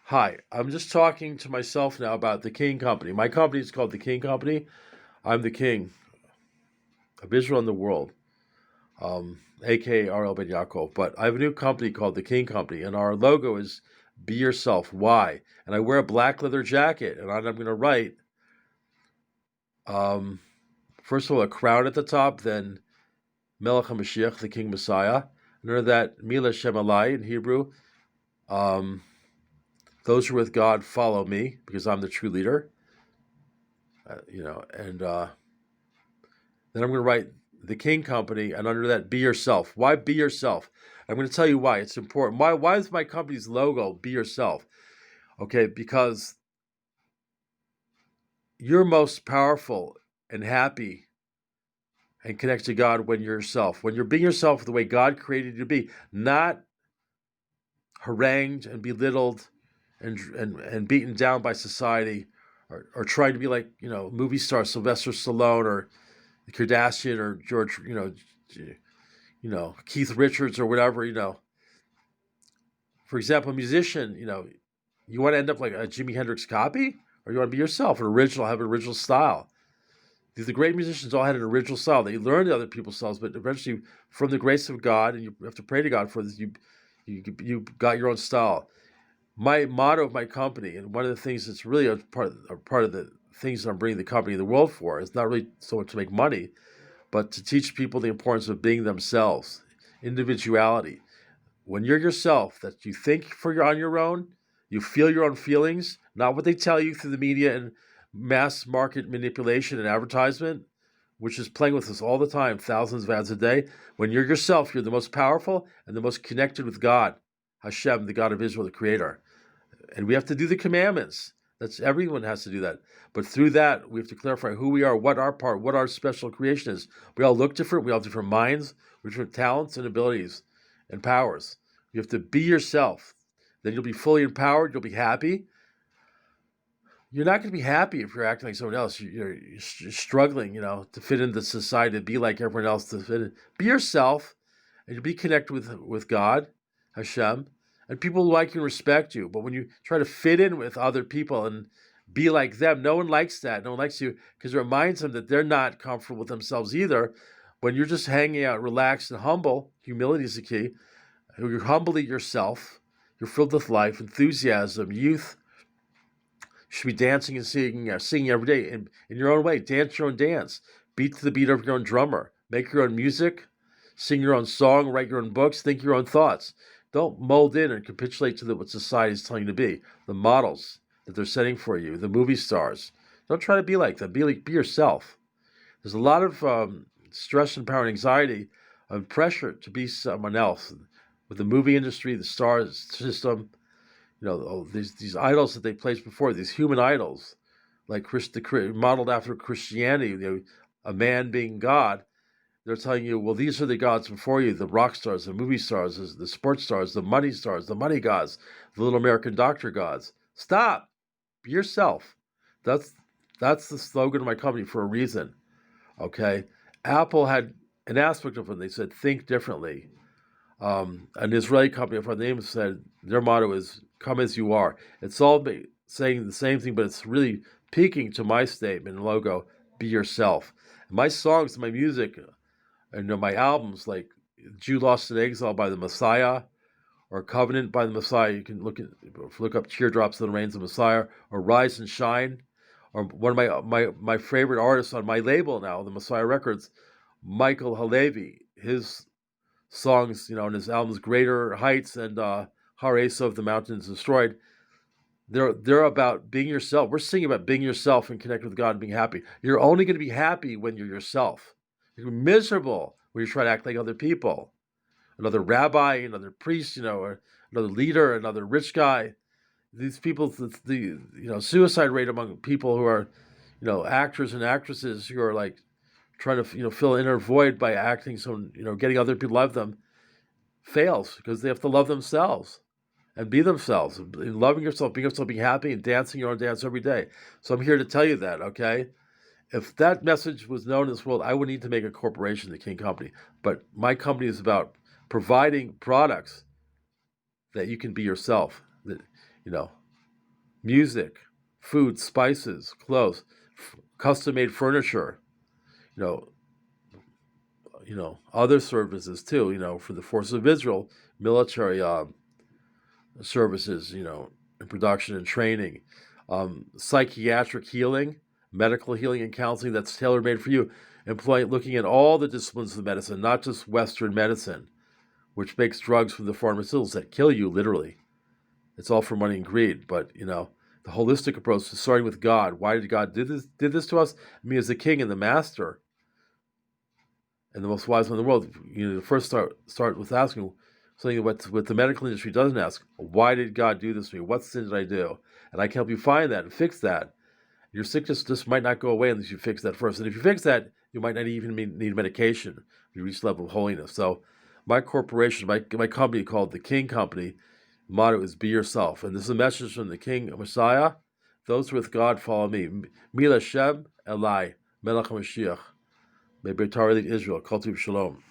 Hi, I'm just talking to myself now about the King Company. My company is called the King Company. I'm the king of Israel and the world, aka RL Ben Yaakov. But I have a new company called the King Company, and our logo is Be Yourself. Why? And I wear a black leather jacket, and I'm going to write, um, first of all, a crown at the top, then Melech HaMashiach, the King Messiah. And under that, Mila Shem Alai in Hebrew. Um, those who are with God follow me because I'm the true leader. And then I'm going to write the King Company, and under that, be yourself. Why be yourself? I'm going to tell you why it's important. Why is my company's logo be yourself? Okay, because you're most powerful and happy and connect to God when you're yourself. When you're being yourself the way God created you to be, not harangued and belittled and beaten down by society, or trying to be like movie star Sylvester Stallone or Kardashian or George Keith Richards or whatever. For example, a musician, you want to end up like a Jimi Hendrix copy, or you want to be yourself, an original, have an original style. The great musicians all had an original style. They learned other people's styles, but eventually, from the grace of God, and you have to pray to God for this, you got your own style. My motto of my company, and one of the things that's really a part of the things that I'm bringing the company in the world for, is not really so much to make money, but to teach people the importance of being themselves, individuality. When you're yourself, that you think on your own, you feel your own feelings, not what they tell you through the media and mass market manipulation and advertisement, which is playing with us all the time, thousands of ads a day. When you're yourself, you're the most powerful and the most connected with God, Hashem, the God of Israel, the Creator. And we have to do the commandments. That's everyone has to do that. But through that, we have to clarify who we are, what our special creation is. We all look different. We all have different minds, we have different talents and abilities and powers. You have to be yourself. Then you'll be fully empowered. You'll be happy. You're not going to be happy if you're acting like someone else. You're struggling, to fit into society, to be like everyone else, to fit in. Be yourself, and you'll be connected with God, Hashem, and people will like you and respect you. But when you try to fit in with other people and be like them, no one likes that. No one likes you because it reminds them that they're not comfortable with themselves either. When you're just hanging out, relaxed and humble, humility is the key. You're humbly yourself. You're filled with life, enthusiasm, youth. You should be dancing and singing every day in your own way. Dance your own dance. Beat to the beat of your own drummer. Make your own music. Sing your own song. Write your own books. Think your own thoughts. Don't mold in and capitulate to what society is telling you to be. The models that they're setting for you. The movie stars. Don't try to be like them. Be yourself. There's a lot of stress and power and anxiety and pressure to be someone else. With the movie industry, the star system, these idols that they placed before, these human idols, like modeled after Christianity, a man being God. They're telling you, well, these are the gods before you: the rock stars, the movie stars, the sports stars, the money gods, the little American doctor gods. Stop. Be yourself. That's that's the slogan of my company for a reason. Okay, Apple had an aspect of it. They said, think differently. An Israeli company, if our name said, their motto is "Come as you are." It's all saying the same thing, but it's really peaking to my statement and logo: "Be yourself." My songs, my music, and my albums, like "Jew Lost in Exile" by the Messiah, or "Covenant" by the Messiah. You can look up "Teardrops in the Rains of Messiah," or "Rise and Shine," or one of my favorite artists on my label now, the Messiah Records, Michael Halevi. His songs, in his albums "Greater Heights" and "Har Esav, the Mountains Destroyed," they're about being yourself. We're singing about being yourself and connecting with God and being happy. You're only going to be happy when you're yourself. You're miserable when you try to act like other people. Another rabbi, another priest, or another leader, another rich guy. These people, the suicide rate among people who are, actors and actresses who are like trying to fill an inner void by acting so getting other people to love them, fails because they have to love themselves and be themselves, and loving yourself, being happy, and dancing your own dance every day. So I'm here to tell you that, okay? If that message was known in this world, I would need to make a corporation, the King Company. But my company is about providing products that you can be yourself. That you know, music, food, spices, clothes, custom-made furniture, you know, other services too, for the forces of Israel, military services, in production and training, psychiatric healing, medical healing and counseling that's tailor-made for you, looking at all the disciplines of medicine, not just Western medicine, which makes drugs from the pharmaceuticals that kill you literally. It's all for money and greed. But the holistic approach is starting with God. Why did God did this to us? Me as the king and the master and the most wise one in the world. First start with asking something what the medical industry doesn't ask. Why did God do this to me? What sin did I do? And I can help you find that and fix that. Your sickness just might not go away unless you fix that first. And if you fix that, you might not even need medication if you reach the level of holiness. So my corporation, my company called the King Company, motto is be yourself. And this is a message from the King Messiah. Those with God follow me. Mila Shem Elai, Melech HaMashiach. May Beitar Israel, Kol Tov Shalom.